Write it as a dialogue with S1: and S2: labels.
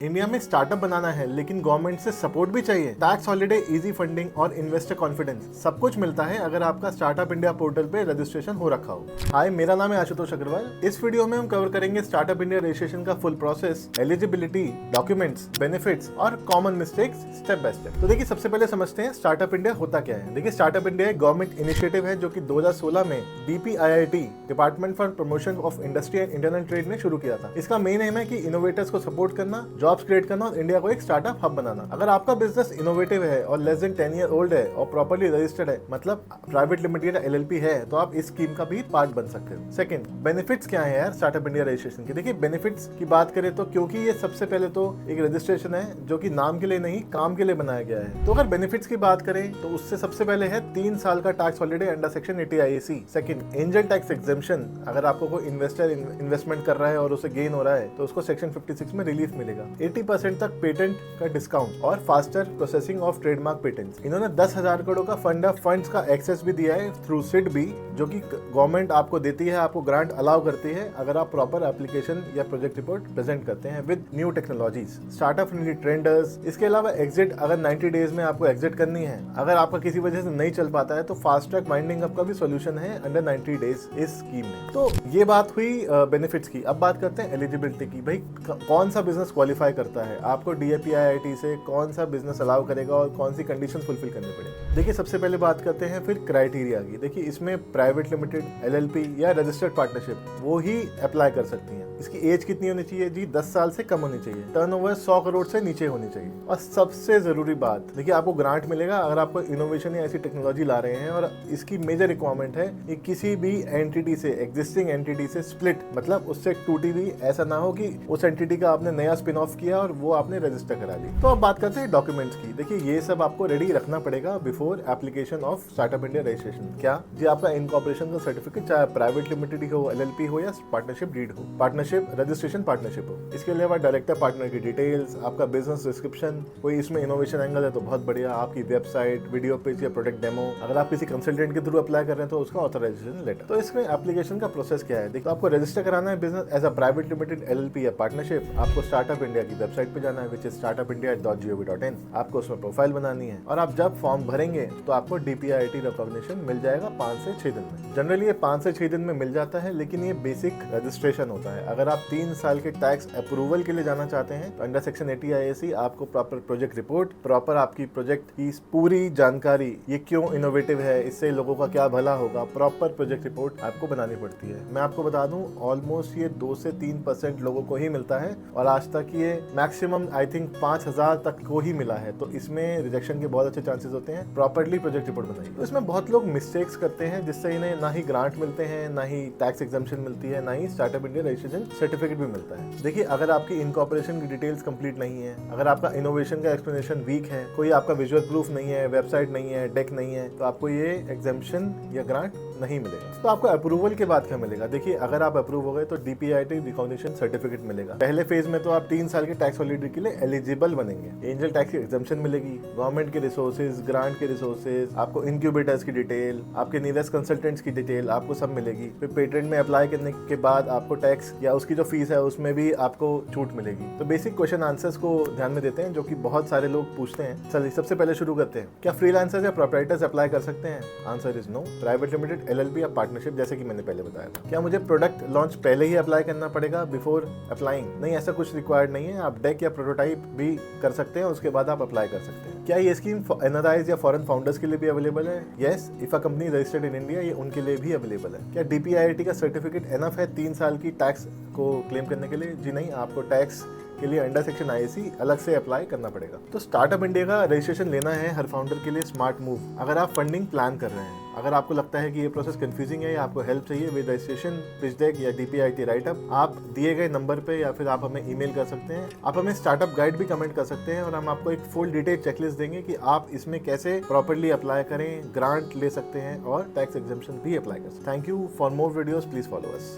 S1: India में startup बनाना है लेकिन गवर्नमेंट से सपोर्ट भी चाहिए। टैक्स हॉलिडे, इजी फंडिंग और इन्वेस्टर कॉन्फिडेंस सब कुछ मिलता है अगर आपका स्टार्टअप इंडिया पोर्टल पे रजिस्ट्रेशन हो रखा हो। हाय, मेरा नाम है आशुतोष अग्रवाल। इस वीडियो में हम कवर करेंगे स्टार्टअप इंडिया रजिस्ट्रेशन का full process, eligibility, documents, benefits और common mistakes step by step. तो देखिए, सबसे पहले समझते हैं स्टार्टअप इंडिया होता क्या है। देखिए, स्टार्टअप इंडिया एक गवर्नमेंट इनिशिएटिव है जो कि 2016 में DPIIT, department for promotion of industry and internal trade ने शुरू किया था। इसका मेन एम है कि इनोवेटर्स को सपोर्ट करना, जॉब्स क्रिएट करना और इंडिया को एक स्टार्टअप हब बनाना। अगर आपका बिजनेस इनोवेटिव है और लेस देन 10 ईयर ओल्ड है और प्रॉपर्ली रजिस्टर्ड है, मतलब प्राइवेट लिमिटेड या LLP है, तो आप इस स्कीम का भी पार्ट बन सकते हो। सेकंड, बेनिफिट्स क्या है यार स्टार्टअप इंडिया रजिस्ट्रेशन की। देखिए, बेनिफिट्स की बात करें तो क्योंकि ये सबसे पहले तो एक रजिस्ट्रेशन है जो कि नाम के लिए नहीं, काम के लिए बनाया गया है, तो अगर बेनिफिट्स की बात करें तो उससे सबसे पहले है 3 साल का tax holiday under section 80 IAC। Second, angel tax exemption. अगर आपको कोई इन्वेस्टर इन्वेस्टमेंट कर रहा है और उसे गेन हो रहा है तो उसको सेक्शन 56 में रिलीफ मिलेगा। 80% तक पेटेंट का डिस्काउंट और faster processing of trademark patents. इन्होंने 10,000 करोड़ का फंड ऑफ फंड्स का एक्सेस भी दिया है थ्रू सिड भी, जो कि गवर्नमेंट आपको देती है, आपको ग्रांट अलाउ करती है अगर आप प्रॉपर एप्लीकेशन या प्रोजेक्ट रिपोर्ट प्रेजेंट करते हैं with new technologies. Startup friendly tenders. इसके अलावा एग्जिट, अगर 90 डेज में आपको एग्जिट करनी है, अगर आपका किसी वजह से नहीं चल पाता है तो फास्ट ट्रैक वाइंडिंग अप का भी सोल्यूशन है अंडर 90 डेज इस स्कीम में। तो ये बात हुई बेनिफिट्स की। अब बात करते हैं एलिजिबिलिटी की। भाई, कौन सा बिजनेस क्वालिफाई करता है, आपको DPIIT से कौन सा बिजनेस अलाउ करेगा और कौन सी कंडीशन फुलफिल करनी पड़ेगी। देखिए, सबसे पहले बात करते हैं फिर क्राइटेरिया की। देखिए, इसमें प्राइवेट लिमिटेड, LLP या रजिस्टर्ड पार्टनरशिप वो ही अप्लाई कर सकती हैं। इसकी एज कितनी होनी चाहिए जी? 10 साल से कम होनी चाहिए। टर्नओवर 100 करोड़ से नीचे होनी चाहिए। और सबसे जरूरी बात, देखिए, आपको ग्रांट मिलेगा अगर आपको इनोवेशन या ऐसी टेक्नोलॉजी ला रहे हैं। और इसकी मेजर रिक्वायरमेंट है कि किसी भी एंटिटी से, एग्जिस्टिंग एंटिटी से स्प्लिट, मतलब उससे टूटी हुई, ऐसा ना हो कि उस एंटिटी का आपने नया स्पिन ऑफ किया और वो आपने रजिस्टर करा ली। तो अब बात करते हैं डॉक्यूमेंट्स की। देखिए, ये सब आपको रेडी रखना पड़ेगा before application of startup India registration. क्या जी? आपका इनकॉर्पोरेशन का सर्टिफिकेट, चाहे प्राइवेट लिमिटेड हो, LLP हो या पार्टनरशिप डीड हो, पार्टनरशिप रजिस्ट्रेशन पार्टनरशिप हो। इसके अलावा डायरेक्टर पार्टनर की डिटेल्स, आपका बिजनेस डिस्क्रिप्शन, कोई इसमें इनोवेशन एंगल है तो बहुत बढ़िया, आपकी वेबसाइट, वीडियो पेज या प्रोडक्ट डेमो। अगर आप किसी कंसल्टेंट के थ्रू अप्लाई कर रहे हैं तो उसका ऑथराइजेशन लेटर। तो इसमें एप्लीकेशन का प्रोसेस क्या है? देखो, आपको रजिस्टर कराना है business as a private limited, LLP या पार्टनरशिप। आपको स्टार्टअप इंडिया की वेबसाइट पे जाना है, विच इज startupindia.gov.in। आपको उसमें प्रोफाइल बनानी है और आप जब फॉर्म भरेंगे तो आपको DPIIT रिकॉग्निशन मिल जाएगा 5 से 6 दिन में। जनरली ये 5 से 6 दिन में मिल जाता है, लेकिन ये बेसिक रजिस्ट्रेशन होता है। अगर आप 3 साल के टैक्स अप्रूवल के लिए जाना चाहते हैं तो अंडर सेक्शन 80 IAC आपको प्रॉपर प्रोजेक्ट रिपोर्ट, प्रॉपर आपकी प्रोजेक्ट की पूरी जानकारी, ये क्यों इनोवेटिव है, इससे लोगों का क्या भला होगा, प्रॉपर प्रोजेक्ट रिपोर्ट आपको बनानी पड़ती है। मैं आपको बता दूं, ऑलमोस्ट ये 2 से 3% लोगों को ही मिलता है और आज तक ये मैक्सिमम आई थिंक 5,000 तक को ही मिला है। तो इसमें रिजेक्शन के बहुत अच्छे चांसेस होते हैं प्रॉपर्ली प्रोजेक्ट रिपोर्ट बनाइए। तो इसमें बहुत लोग मिस्टेक्स करते हैं जिससे इन्हें ना ही ग्रांट मिलते हैं, ना ही टैक्स एग्जम्पशन मिलती है, ना ही स्टार्टअप इंडिया रजिस्ट्रेशन सर्टिफिकेट भी मिलता है। देखिए, अगर आपकी इनकॉर्पोरेशन की डिटेल्स कंप्लीट नहीं है, अगर आपका इनोवेशन का एक्सप्लेनेशन वीक है, कोई आपका विजुअल प्रूफ नहीं है, वेबसाइट नहीं है, डेक नहीं है, तो आपको ये एग्जम्पशन या ग्रांट नहीं मिलेगा। तो आपको अप्रूवल के बाद क्या मिलेगा? देखिए, अगर आप अप्रूव हो गए तो DPIIT रिकॉग्निशन सर्टिफिकेट मिलेगा। पहले फेज में तो आप 3 साल के टैक्स हॉलिडे के लिए एलिजिबल बनेंगे। एंजल टैक्स की एग्जम्पशन मिलेगी, गवर्नमेंट के रिसोर्सेज, ग्रांट के रिसोर्सेज, आपको इनक्यूबेटर्स की डिटेल, आपके निवेश कंसल्टेंट्स की डिटेल, आपको सब मिलेगी। फिर पेटेंट में अप्लाई करने के बाद आपको टैक्स या उसकी जो फीस है उसमें भी आपको छूट मिलेगी। तो बेसिक क्वेश्चन आंसर्स को ध्यान में देते हैं जो कि बहुत सारे लोग पूछते हैं। चलिए, सबसे पहले शुरू करते हैं। क्या फ्रीलांसर्स या प्रोप्राइटर्स अप्लाई कर सकते हैं? Answer is no. Private limited, LLP या पार्टनरशिप, जैसे कि मैंने पहले बताया था। क्या मुझे प्रोडक्ट लॉन्च पहले ही अप्लाई करना पड़ेगा बिफोर अप्लाइंग? नहीं, ऐसा कुछ रिक्वायर्ड नहीं है। आप डेक या प्रोटोटाइप भी कर सकते हैं, उसके बाद आप अप्लाई कर सकते हैं। क्या ये स्कीम NRIs या फॉरेन फाउंडर्स के लिए भी अवेलेबल है? Yes, if a company registered in India, ये उनके लिए भी अवेलेबल है। क्या DPIIT का सर्टिफिकेट एनफ है 3 साल की टैक्स को क्लेम करने के लिए? जी नहीं, आपको टैक्स के लिए अंडर सेक्शन IAC अलग से अप्लाई करना पड़ेगा। तो स्टार्टअप इंडिया का रजिस्ट्रेशन लेना है हर फाउंडर के लिए स्मार्ट मूव। अगर आप फंडिंग प्लान कर रहे हैं, अगर आपको लगता है कि ये प्रोसेस कंफ्यूजिंग है या आपको हेल्प चाहिए विद रजिस्ट्रेशन, पिच डेक या DPIIT राइटअप, आप दिए गए नंबर पे या फिर आप हमें ईमेल कर सकते हैं। आप हमें स्टार्टअप गाइड भी कमेंट कर सकते हैं और हम आपको एक फुल डिटेल चेकलिस्ट देंगे कि आप इसमें कैसे प्रॉपर्ली अप्लाई करें, ग्रांट ले सकते हैं और टैक्स एग्जम्पशन भी अप्लाई कर सकते हैं। Thank you. For more videos please follow us.